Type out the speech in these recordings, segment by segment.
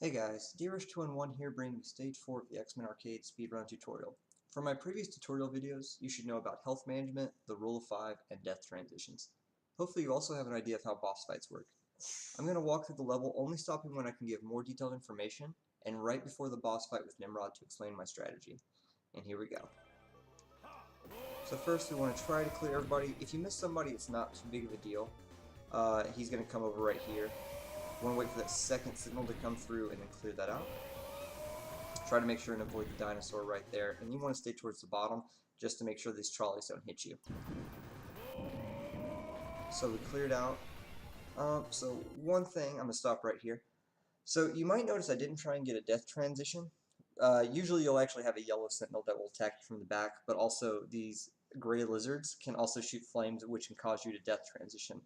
Hey guys, DRush211 here bringing you Stage 4 of the X-Men Arcade Speedrun tutorial. From my previous tutorial videos, you should know about health management, the rule of 5, and death transitions. Hopefully you also have an idea of how boss fights work. I'm going to walk through the level, only stopping when I can give more detailed information, and right before the boss fight with Nimrod to explain my strategy. And here we go. So first we want to try to clear everybody. If you miss somebody, it's not too big of a deal. He's going to come over right here. You want to wait for that second signal to come through and then clear that out. Try to make sure and avoid the dinosaur right there, and you want to stay towards the bottom just to make sure these trolleys don't hit you. So we cleared out. So one thing, I'm going to stop right here. So you might notice I didn't try and get a death transition. Usually you'll actually have a yellow sentinel that will attack you from the back, but also these gray lizards can also shoot flames which can cause you to death transition.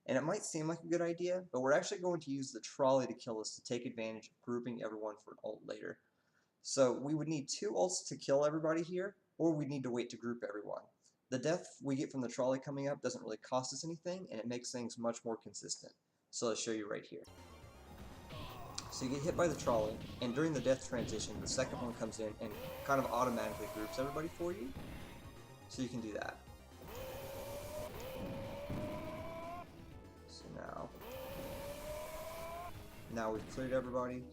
And it might seem like a good idea, but we're actually going to use the trolley to kill us to take advantage of grouping everyone for an ult later. So we would need 2 ults to kill everybody here, or we need to wait to group everyone. The death we get from the trolley coming up doesn't really cost us anything, and it makes things much more consistent. So let's show you right here. So you get hit by the trolley, and during the death transition, the second one comes in and kind of automatically groups everybody for you. So you can do that. So now we've cleared everybody,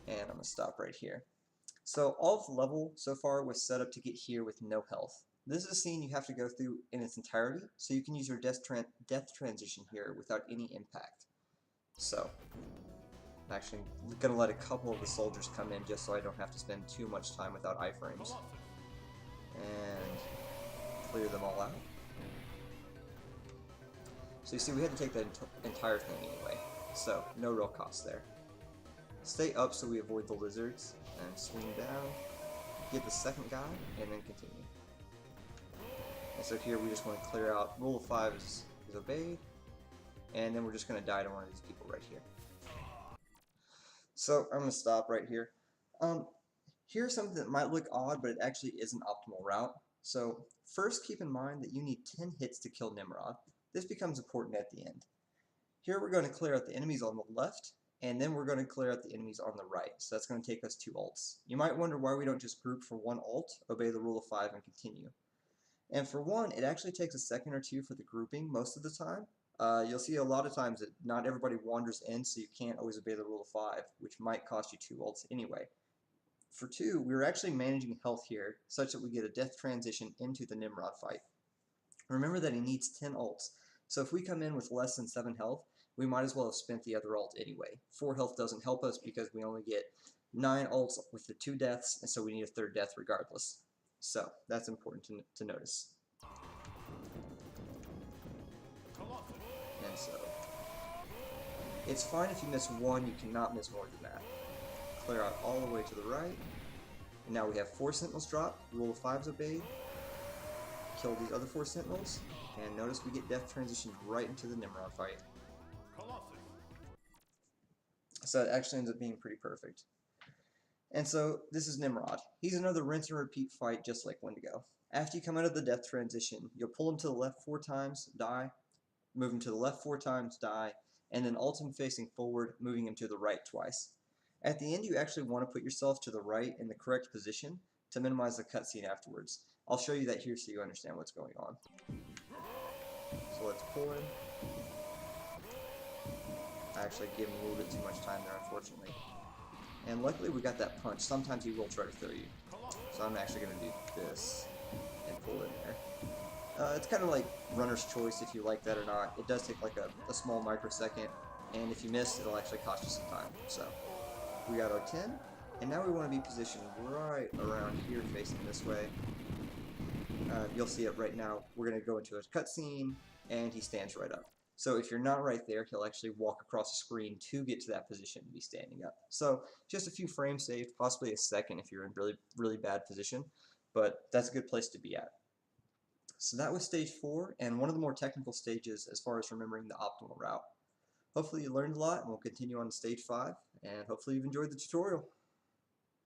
and I'm going to stop right here. So all of the level so far was set up to get here with no health. This is a scene you have to go through in its entirety, so you can use your death transition here without any impact. So I'm actually going to let a couple of the soldiers come in just so I don't have to spend too much time without iframes. And clear them all out. So you see we had to take that entire thing anyway, so no real cost there. Stay up so we avoid the lizards, and swing down, get the second guy, and then continue. And so here we just want to clear out, rule of 5 is obeyed, and then we're just going to die to one of these people right here. So I'm going to stop right here. Here's something that might look odd, but it actually is an optimal route. So first keep in mind that you need 10 hits to kill Nimrod. This becomes important at the end. Here we're going to clear out the enemies on the left, and then we're going to clear out the enemies on the right. So that's going to take us 2 ults. You might wonder why we don't just group for 1 ult, obey the rule of 5, and continue. And for one, it actually takes a second or two for the grouping most of the time. You'll see a lot of times that not everybody wanders in, so you can't always obey the rule of 5, which might cost you 2 ults anyway. For 2, we're actually managing health here, such that we get a death transition into the Nimrod fight. Remember that he needs 10 ults, so if we come in with less than 7 health, we might as well have spent the other ult anyway. 4 health doesn't help us because we only get 9 ults with the 2 deaths, and so we need a 3rd death regardless. So that's important to notice. And so it's fine if you miss 1, you cannot miss more than that. Clear out all the way to the right, and now we have 4 sentinels drop, rule of 5's obeyed, kill these other 4 sentinels, and notice we get death transitioned right into the Nimrod fight. So it actually ends up being pretty perfect. And so this is Nimrod. He's another rinse and repeat fight just like Wendigo. After you come out of the death transition, you'll pull him to the left 4 times, die, move him to the left 4 times, die, and then ult him facing forward, moving him to the right twice. At the end, you actually want to put yourself to the right in the correct position to minimize the cutscene afterwards. I'll show you that here so you understand what's going on. So let's pull him. I actually gave him a little bit too much time there, unfortunately. And luckily we got that punch. Sometimes he will try to throw you. So I'm actually going to do this and pull in there. It's kind of like runner's choice if you like that or not. It does take like a small microsecond, and if you miss, it'll actually cost you some time. So we got our 10, and now we want to be positioned right around here facing this way. You'll see it right now. We're going to go into a cutscene, and he stands right up. So if you're not right there, he'll actually walk across the screen to get to that position and be standing up. So just a few frames saved, possibly a second if you're in really, really bad position, but that's a good place to be at. So that was stage 4, and one of the more technical stages as far as remembering the optimal route. Hopefully you learned a lot, and we'll continue on to stage 5, and hopefully you've enjoyed the tutorial.